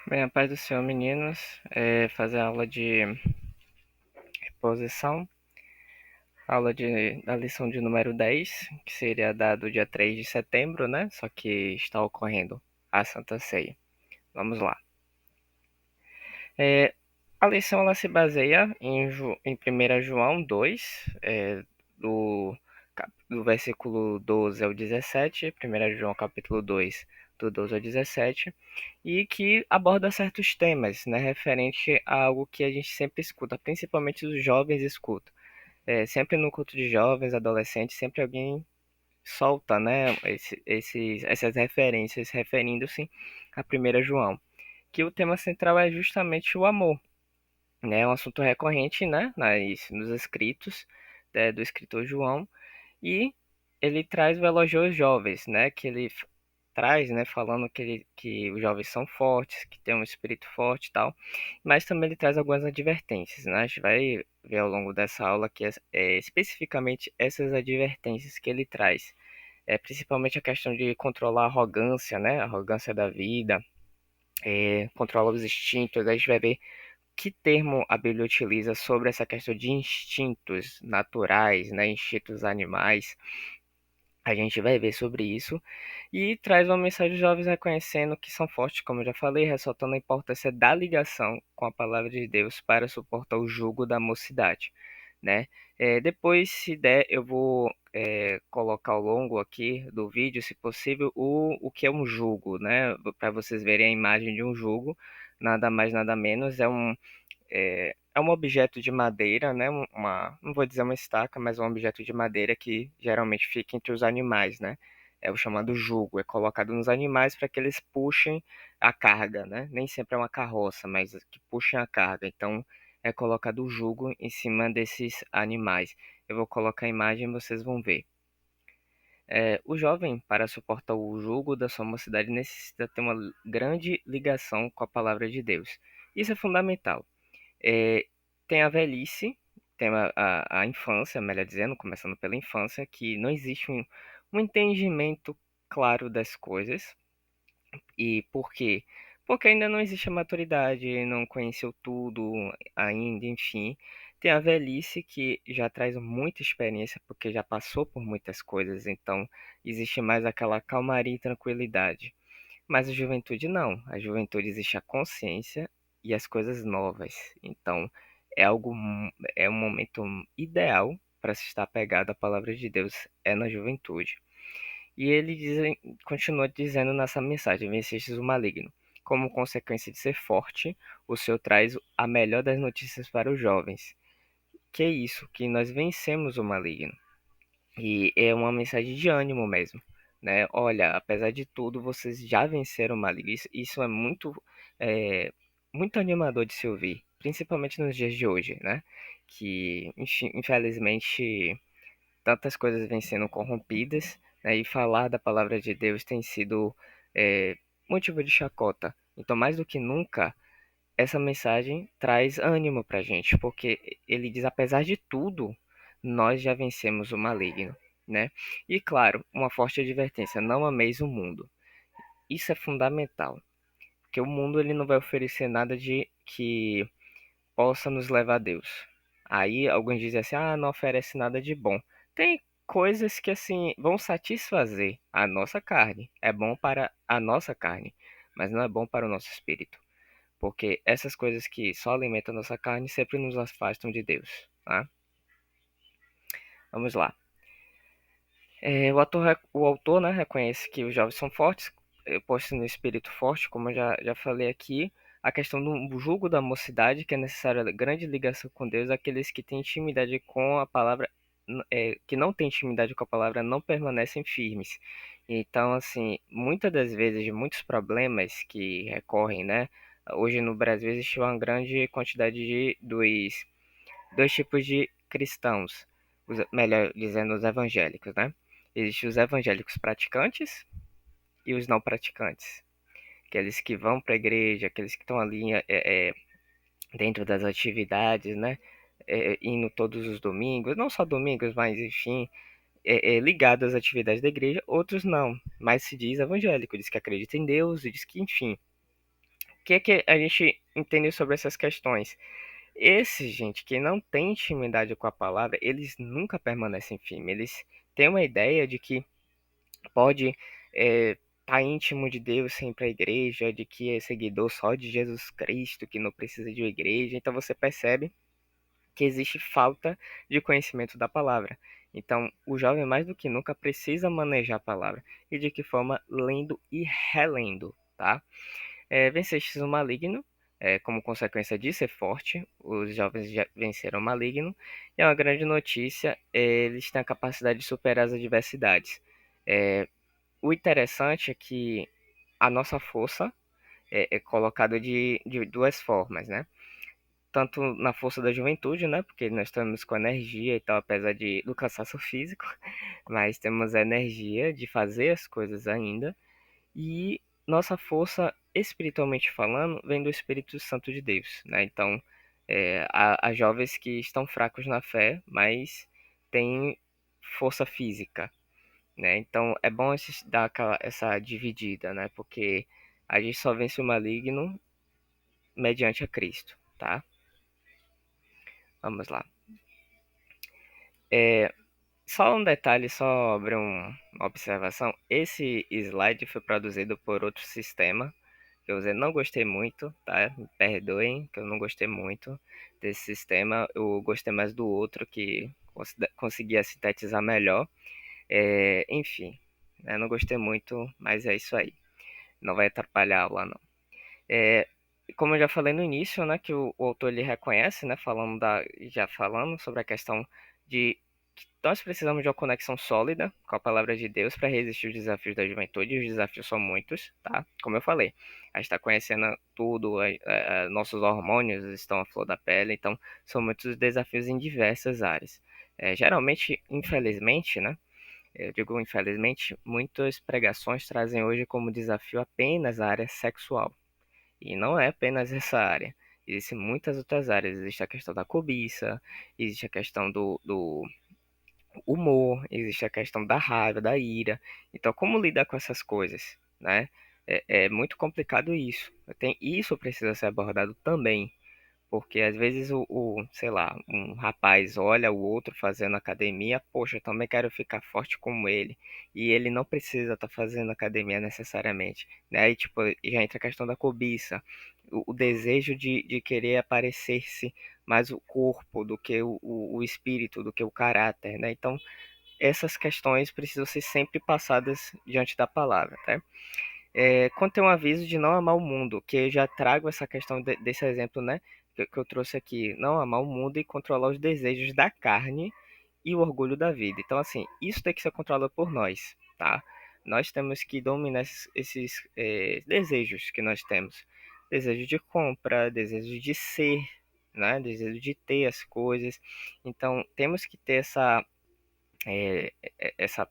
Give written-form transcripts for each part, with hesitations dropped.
Bem, a paz do Senhor, meninos, fazer aula de reposição, da lição de número 10, que seria dado dia 3 de setembro, né? Só que está ocorrendo a Santa Ceia. Vamos lá. É, a lição ela se baseia em 1 João 2, do versículo 12 ao 17, 1 João capítulo 2, do 12 ao 17, e que aborda certos temas, né, referente a algo que a gente sempre escuta, principalmente os jovens escutam. Sempre no culto de jovens, adolescentes, sempre alguém solta, né, essas referências referindo-se a 1 João, que o tema central é justamente o amor, né? É um assunto recorrente, né, nos escritos, do escritor João, e ele traz o elogio aos jovens, né, traz, né, falando que os jovens são fortes, que têm um espírito forte e tal, mas também ele traz algumas advertências, né? A gente vai ver ao longo dessa aula que especificamente essas advertências que ele traz, principalmente a questão de controlar a arrogância, né, a arrogância da vida, controlar os instintos. A gente vai ver que termo a Bíblia utiliza sobre essa questão de instintos naturais, né, instintos animais. A gente vai ver sobre isso e traz uma mensagem aos jovens reconhecendo que são fortes, como eu já falei, ressaltando a importância da ligação com a palavra de Deus para suportar o jugo da mocidade, né? Depois, se der, eu vou colocar ao longo aqui do vídeo, se possível, o que é um jugo, né? Para vocês verem a imagem de um jugo, nada mais, nada menos, é um objeto de madeira, né? Não vou dizer uma estaca, mas um objeto de madeira que geralmente fica entre os animais, né? É o chamado jugo, é colocado nos animais para que eles puxem a carga, né? Nem sempre é uma carroça, mas que puxem a carga. Então, é colocado o jugo em cima desses animais. Eu vou colocar a imagem e vocês vão ver. O jovem, para suportar o jugo da sua mocidade, necessita ter uma grande ligação com a palavra de Deus. Isso é fundamental. É, Tem a velhice, tem a infância, melhor dizendo, começando pela infância, que não existe um entendimento claro das coisas. E por quê? Porque ainda não existe a maturidade, não conheceu tudo ainda, enfim. Tem a velhice que já traz muita experiência, porque já passou por muitas coisas, então existe mais aquela calmaria e tranquilidade. Mas a juventude não. A juventude existe a consciência e as coisas novas. Então, é um momento ideal para se estar pegado à palavra de Deus, é na juventude. E continua dizendo nessa mensagem: vencestes o maligno. Como consequência de ser forte, o Senhor traz a melhor das notícias para os jovens. Que é isso, que nós vencemos o maligno. E é uma mensagem de ânimo mesmo, né? Olha, apesar de tudo, vocês já venceram o maligno. Isso é é, muito animador de se ouvir, principalmente nos dias de hoje, né? Que, infelizmente, tantas coisas vêm sendo corrompidas, né? E falar da palavra de Deus tem sido motivo de chacota. Então, mais do que nunca, essa mensagem traz ânimo pra gente, porque ele diz, apesar de tudo, nós já vencemos o maligno, né? E claro, uma forte advertência, não ameis o mundo. Isso é fundamental, porque o mundo ele não vai oferecer nada de que possa nos levar a Deus. Aí alguns dizem assim, não oferece nada de bom. Tem coisas que assim vão satisfazer a nossa carne, é bom para a nossa carne, mas não é bom para o nosso espírito. Porque essas coisas que só alimentam a nossa carne sempre nos afastam de Deus, tá? Vamos lá. O autor, né, reconhece que os jovens são fortes, postos no espírito forte, como eu já falei aqui. A questão do jugo da mocidade, que é necessária grande ligação com Deus, aqueles que têm intimidade com a palavra, que não têm intimidade com a palavra, não permanecem firmes. Então, assim, muitas das vezes, muitos problemas que recorrem, né? Hoje no Brasil existe uma grande quantidade de dois tipos de cristãos, melhor dizendo, os evangélicos, né? Existem os evangélicos praticantes e os não praticantes. Aqueles que vão para a igreja, aqueles que estão ali dentro das atividades, né? Indo todos os domingos, não só domingos, mas enfim, ligados às atividades da igreja. Outros não, mas se diz evangélico, diz que acredita em Deus e diz que, enfim, que é que a gente entende sobre essas questões? Esses, gente, que não tem intimidade com a palavra, eles nunca permanecem firmes. Eles têm uma ideia de que pode estar íntimo de Deus sem ir para a igreja, de que é seguidor só de Jesus Cristo, que não precisa de uma igreja. Então você percebe que existe falta de conhecimento da palavra. Então, o jovem mais do que nunca precisa manejar a palavra. E de que forma? Lendo e relendo, tá? Vencestes o maligno, como consequência de ser forte, os jovens já venceram o maligno. E é uma grande notícia, eles têm a capacidade de superar as adversidades. É, o interessante é que a nossa força é colocada de duas formas, né? Tanto na força da juventude, né? Porque nós estamos com energia e tal, apesar do cansaço físico, mas temos a energia de fazer as coisas ainda. E nossa força, espiritualmente falando, vem do Espírito Santo de Deus, né? Então, há jovens que estão fracos na fé, mas têm força física, né? Então, é bom dar essa dividida, né? Porque a gente só vence o maligno mediante a Cristo, tá? Vamos lá. Só um detalhe sobre uma observação. Esse slide foi produzido por outro sistema que eu usei. Não gostei muito, tá? Me perdoem que eu não gostei muito desse sistema. Eu gostei mais do outro que conseguia sintetizar melhor. Enfim, né? Não gostei muito, mas é isso aí. Não vai atrapalhar a aula, não. É, como eu já falei no início, né, que o autor ele reconhece, né, já falando sobre a questão de que nós precisamos de uma conexão sólida com a palavra de Deus para resistir os desafios da juventude. E os desafios são muitos, tá? Como eu falei, a gente está conhecendo tudo, nossos hormônios estão à flor da pele, então são muitos desafios em diversas áreas. Geralmente, infelizmente, né? Eu digo infelizmente, muitas pregações trazem hoje como desafio apenas a área sexual. E não é apenas essa área. Existem muitas outras áreas. Existe a questão da cobiça, existe a questão do humor, existe a questão da raiva, da ira. Então, como lidar com essas coisas, né? É muito complicado isso. Isso precisa ser abordado também. Porque às vezes sei lá, um rapaz olha o outro fazendo academia, poxa, eu também quero ficar forte como ele. E ele não precisa estar fazendo academia necessariamente, né? E tipo, já entra a questão da cobiça, o desejo de querer aparecer-se mais o corpo do que o espírito, do que o caráter, né? Então, essas questões precisam ser sempre passadas diante da palavra, tá? Contém um aviso de não amar o mundo, que eu já trago essa questão desse exemplo, né? Que eu trouxe aqui. Não amar o mundo e controlar os desejos da carne e o orgulho da vida. Então, assim, isso tem que ser controlado por nós, tá? Nós temos que dominar esses desejos que nós temos. Desejo de compra, desejo de ser, né? Desejo de ter as coisas. Então, temos que ter essa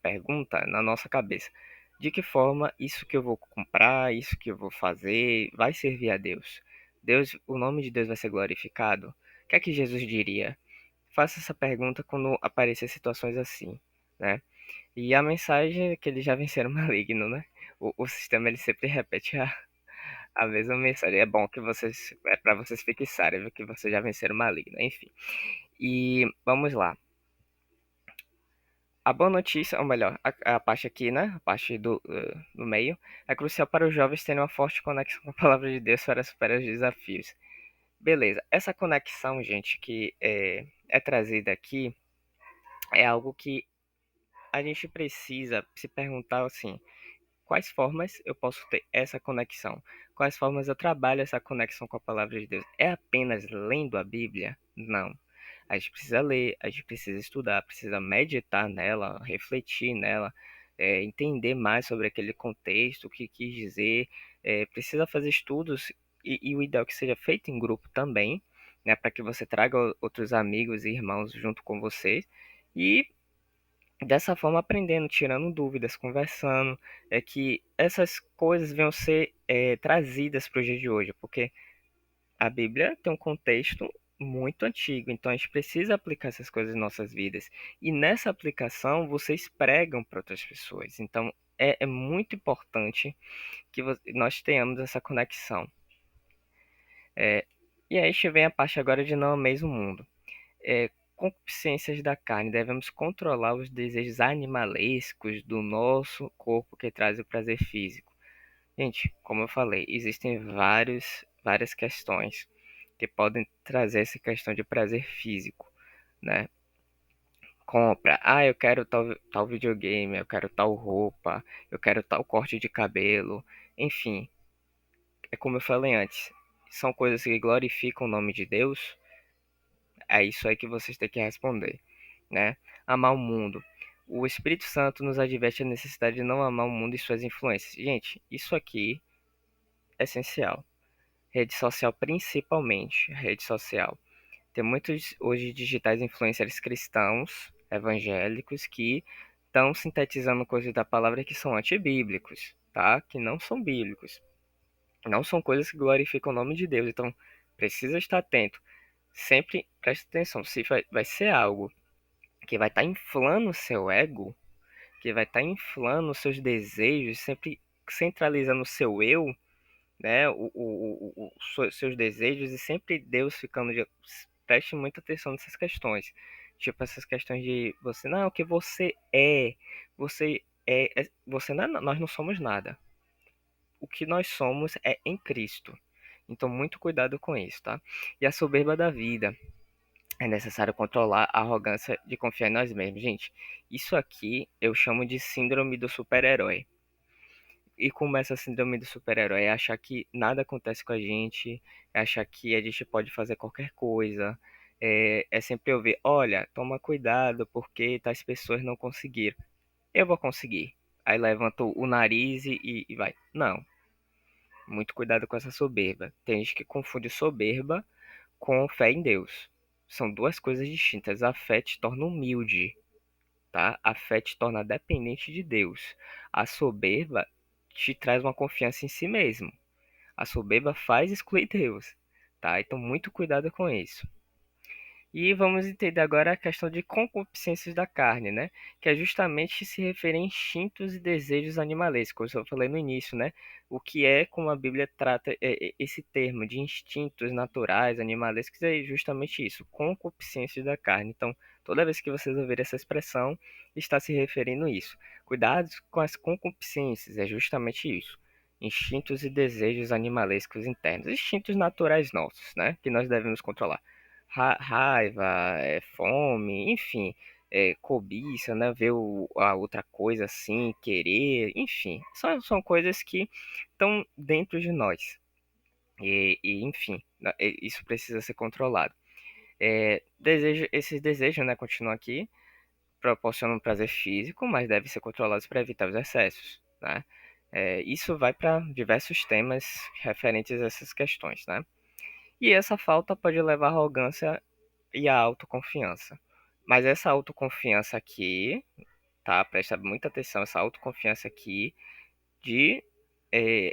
pergunta na nossa cabeça. De que forma isso que eu vou comprar, isso que eu vou fazer, vai servir a Deus? Deus, o nome de Deus vai ser glorificado? O que é que Jesus diria? Faça essa pergunta quando aparecer situações assim, né? E a mensagem é que eles já venceram o maligno, né? O sistema ele sempre repete a mesma mensagem. É bom que para vocês fixarem, viu, que vocês já venceram o maligno, enfim. E vamos lá. A boa notícia, ou melhor, a parte aqui, né? A parte do meio, é crucial para os jovens terem uma forte conexão com a palavra de Deus para superar os desafios. Beleza, essa conexão, gente, que é trazida aqui, é algo que a gente precisa se perguntar assim: quais formas eu posso ter essa conexão? Quais formas eu trabalho essa conexão com a palavra de Deus? É apenas lendo a Bíblia? Não. A gente precisa ler, a gente precisa estudar, precisa meditar nela, refletir nela, entender mais sobre aquele contexto, o que quis dizer, precisa fazer estudos e o ideal é que seja feito em grupo também, né, para que você traga outros amigos e irmãos junto com você e dessa forma aprendendo, tirando dúvidas, conversando, é que essas coisas venham ser trazidas para o dia de hoje, porque a Bíblia tem um contexto muito antigo, então a gente precisa aplicar essas coisas em nossas vidas. E nessa aplicação, vocês pregam para outras pessoas. Então é muito importante que nós tenhamos essa conexão. É, e aí vem a parte agora de não ameis o mundo. Concupiscências da carne, devemos controlar os desejos animalescos do nosso corpo que traz o prazer físico. Gente, como eu falei, existem várias questões que podem trazer essa questão de prazer físico, né? Compra, eu quero tal videogame, eu quero tal roupa, eu quero tal corte de cabelo, enfim, é como eu falei antes, são coisas que glorificam o nome de Deus. É isso aí que vocês têm que responder, né? Amar o mundo. O Espírito Santo nos adverte a necessidade de não amar o mundo e suas influências. Gente, isso aqui é essencial. Rede social, principalmente, rede social. Tem muitos hoje digitais influencers cristãos, evangélicos, que estão sintetizando coisas da palavra que são antibíblicos, tá? Que não são bíblicos. Não são coisas que glorificam o nome de Deus. Então, precisa estar atento. Sempre preste atenção. Se vai ser algo que vai estar inflando o seu ego, que vai estar inflando os seus desejos, sempre centralizando o seu eu, né, seus desejos e sempre Deus ficando de... Preste muita atenção nessas questões. Tipo, essas questões de você, não, o que você não, nós não somos nada. O que nós somos é em Cristo. Então, muito cuidado com isso, tá? E a soberba da vida. É necessário controlar a arrogância de confiar em nós mesmos. Gente, isso aqui eu chamo de síndrome do super-herói. E como essa síndrome do super-herói é achar que nada acontece com a gente, é achar que a gente pode fazer qualquer coisa, é sempre ouvir, olha, toma cuidado porque tais pessoas não conseguiram. Eu vou conseguir. Aí levanta o nariz e vai. Não, muito cuidado com essa soberba. Tem gente que confunde soberba com fé em Deus. São duas coisas distintas. A fé te torna humilde, tá? A fé te torna dependente de Deus. A soberba te traz uma confiança em si mesmo. A soberba faz excluir Deus, tá? Então, muito cuidado com isso. E vamos entender agora a questão de concupiscências da carne, né? Que é justamente se referir a instintos e desejos animalescos, como eu falei no início, né? O que é, como a Bíblia trata esse termo de instintos naturais, animalescos, é justamente isso, concupiscências da carne. Então, toda vez que vocês ouvirem essa expressão, está se referindo a isso. Cuidado com as concupiscências, é justamente isso. Instintos e desejos animalescos internos, instintos naturais nossos, né? Que nós devemos controlar raiva, fome, enfim, cobiça, né? Ver a outra coisa assim, querer, enfim, são coisas que estão dentro de nós. Enfim, isso precisa ser controlado. Esses desejos, né, continuam aqui, proporcionam prazer físico, mas devem ser controlados para evitar os excessos, né? Isso vai para diversos temas referentes a essas questões, né? E essa falta pode levar à arrogância e a autoconfiança. Mas essa autoconfiança aqui, tá? Presta muita atenção, essa autoconfiança aqui de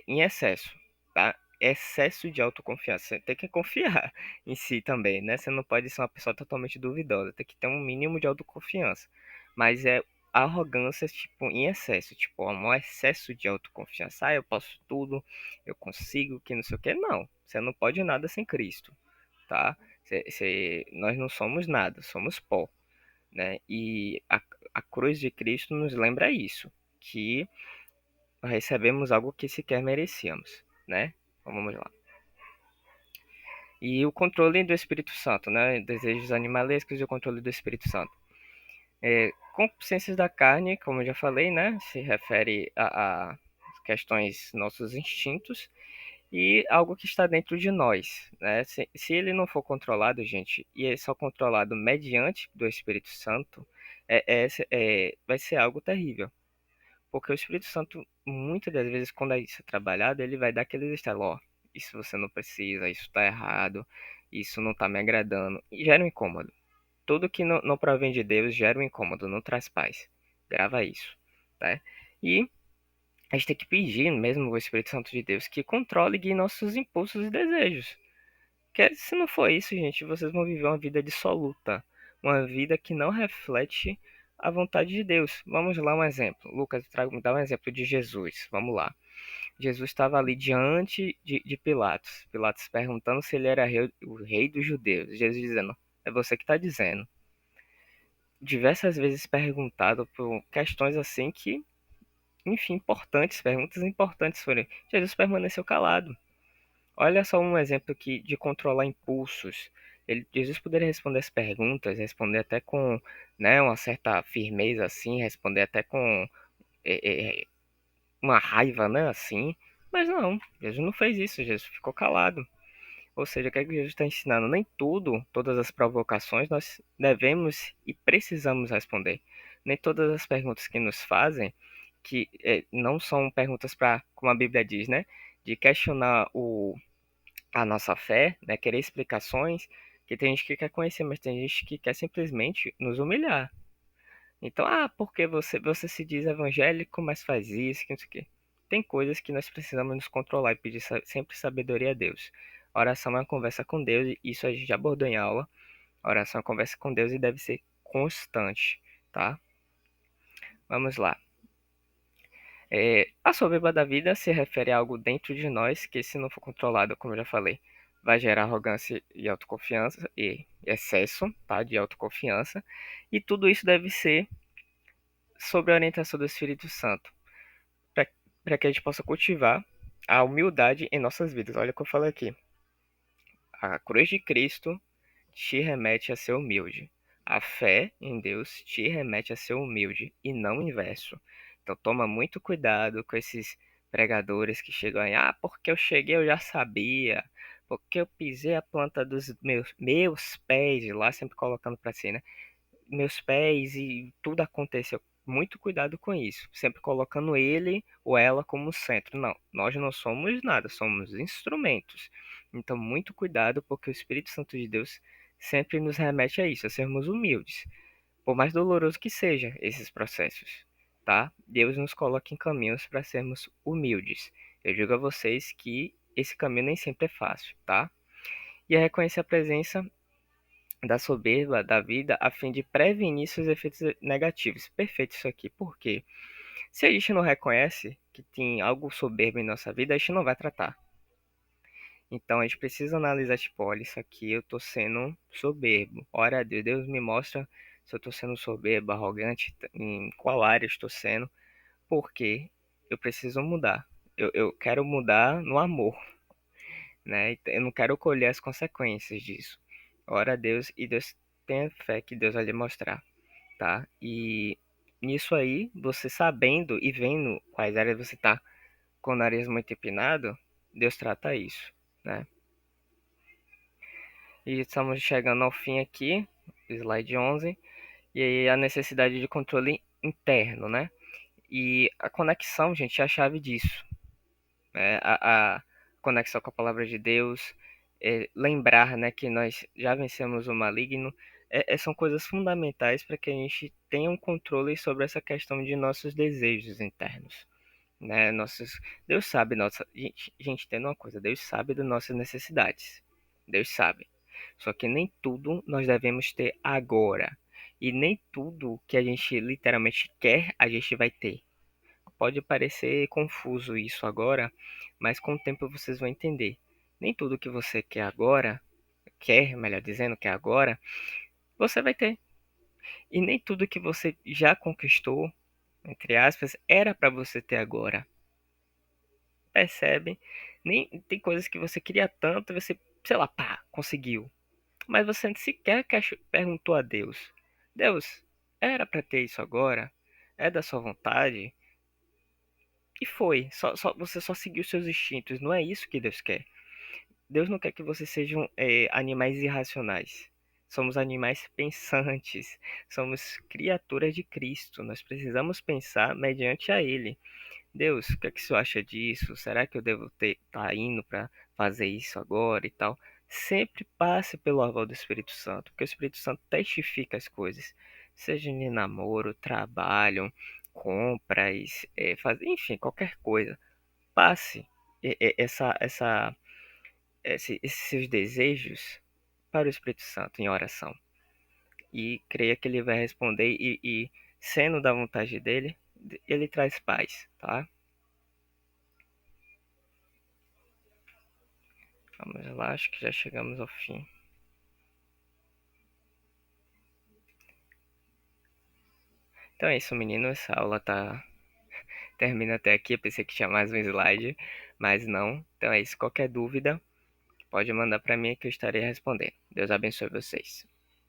em excesso, tá? Excesso de autoconfiança. Você tem que confiar em si também, né? Você não pode ser uma pessoa totalmente duvidosa, tem que ter um mínimo de autoconfiança. Mas é arrogância, tipo, em excesso, tipo, um excesso de autoconfiança. Eu posso tudo, eu consigo, que não sei o que. Não, você não pode nada sem Cristo, tá? Nós não somos nada, somos pó, né? E a cruz de Cristo nos lembra isso, que recebemos algo que sequer merecíamos, né? Então, vamos lá. E o controle do Espírito Santo, né? Desejos animalescos e o controle do Espírito Santo. Concupiscências da carne, como eu já falei, né? Se refere a questões nossos instintos e algo que está dentro de nós, né? Se ele não for controlado, gente, e é só controlado mediante do Espírito Santo, vai ser algo terrível. Porque o Espírito Santo, muitas das vezes, quando isso é trabalhado, ele vai dar aqueles estalos, ó, isso você não precisa, isso está errado, isso não está me agradando, e gera um incômodo. Tudo que não provém de Deus gera um incômodo, não traz paz. Grava isso, tá? E a gente tem que pedir mesmo o Espírito Santo de Deus que controle e guie nossos impulsos e desejos. Porque se não for isso, gente, vocês vão viver uma vida dissoluta, uma vida que não reflete a vontade de Deus. Vamos lá um exemplo. Lucas, me dá um exemplo de Jesus. Vamos lá. Jesus estava ali diante de Pilatos. Pilatos perguntando se ele era o rei dos judeus. Jesus dizendo: é você que está dizendo. Diversas vezes perguntado por questões assim que, enfim, importantes, perguntas importantes foram. Jesus permaneceu calado. Olha só um exemplo aqui de controlar impulsos. Jesus poderia responder as perguntas, responder até com, né, uma certa firmeza assim, responder até com uma raiva, né, assim. Mas não, Jesus não fez isso, Jesus ficou calado. Ou seja, o que é que Jesus está ensinando? Nem tudo, todas as provocações, nós devemos e precisamos responder. Nem todas as perguntas que nos fazem, que não são perguntas para, como a Bíblia diz, né, de questionar a nossa fé, né, querer explicações, que tem gente que quer conhecer, mas tem gente que quer simplesmente nos humilhar. Então, porque você se diz evangélico, mas faz isso, que não sei o quê. Tem coisas que nós precisamos nos controlar e pedir sempre sabedoria a Deus. A oração é uma conversa com Deus, e isso a gente já abordou em aula. A oração é uma conversa com Deus e deve ser constante, tá? Vamos lá. A soberba da vida se refere a algo dentro de nós que, se não for controlado, como eu já falei, vai gerar arrogância e autoconfiança e excesso, tá, de autoconfiança. E tudo isso deve ser sob a orientação do Espírito Santo, para que a gente possa cultivar a humildade em nossas vidas. Olha o que eu falei aqui. A cruz de Cristo te remete a ser humilde. A fé em Deus te remete a ser humilde e não o inverso. Então toma muito cuidado com esses pregadores que chegam aí, porque eu cheguei eu já sabia, porque eu pisei a planta dos meus pés, lá sempre colocando para si, né? Meus pés e tudo aconteceu. Muito cuidado com isso, sempre colocando ele ou ela como centro. Não, nós não somos nada, somos instrumentos. Então, muito cuidado, porque o Espírito Santo de Deus sempre nos remete a isso, a sermos humildes, por mais doloroso que seja esses processos, tá? Deus nos coloca em caminhos para sermos humildes. Eu digo a vocês que esse caminho nem sempre é fácil, tá? E é reconhecer a presença da soberba da vida a fim de prevenir seus efeitos negativos. Perfeito isso aqui. Por quê? Se a gente não reconhece que tem algo soberbo em nossa vida, a gente não vai tratar. Então a gente precisa analisar, tipo, olha, isso aqui eu tô sendo soberbo. Ora a Deus, Deus me mostra se eu tô sendo soberbo, arrogante, em qual área eu estou sendo, porque eu preciso mudar. Eu quero mudar no amor, né? Eu não quero colher as consequências disso. Ora a Deus e Deus tenha fé que Deus vai lhe mostrar, tá? E nisso aí, você sabendo e vendo quais áreas você tá com o nariz muito empinado, Deus trata isso, né? E estamos chegando ao fim aqui, slide 11, e aí a necessidade de controle interno, né? E a conexão, gente, é a chave disso, né? A conexão com a palavra de Deus, lembrar, né, que nós já vencemos o maligno, são coisas fundamentais para que a gente tenha um controle sobre essa questão de nossos desejos internos, né? Deus sabe nossa, gente, tendo uma coisa, Deus sabe das nossas necessidades. Deus sabe. Só que nem tudo nós devemos ter agora. E nem tudo que a gente literalmente quer, a gente vai ter. Pode parecer confuso isso agora, mas com o tempo vocês vão entender. Nem tudo que você quer agora, melhor dizendo, quer agora, você vai ter. E nem tudo que você já conquistou, entre aspas, era para você ter agora. Percebe? Nem tem coisas que você queria tanto, você, sei lá, pá, conseguiu. Mas você sequer perguntou a Deus: Deus, era para ter isso agora? É da sua vontade? E foi. Você só seguiu seus instintos. Não é isso que Deus quer. Deus não quer que vocês sejam animais irracionais. Somos animais pensantes. Somos criaturas de Cristo. Nós precisamos pensar mediante a Ele. Deus, o que é que o senhor acha disso? Será que eu devo tá indo para fazer isso agora e tal? Sempre passe pelo aval do Espírito Santo, porque o Espírito Santo testifica as coisas, seja de namoro, trabalho, compras, enfim, qualquer coisa. Passe esses seus desejos para o Espírito Santo em oração e creia que ele vai responder e sendo da vontade dele, ele traz paz, tá? Vamos lá, acho que já chegamos ao fim. Então é isso, meninos. A aula termina até aqui. Eu pensei que tinha mais um slide, mas não. Então é isso. Qualquer dúvida, pode mandar para mim que eu estarei respondendo. Deus abençoe vocês.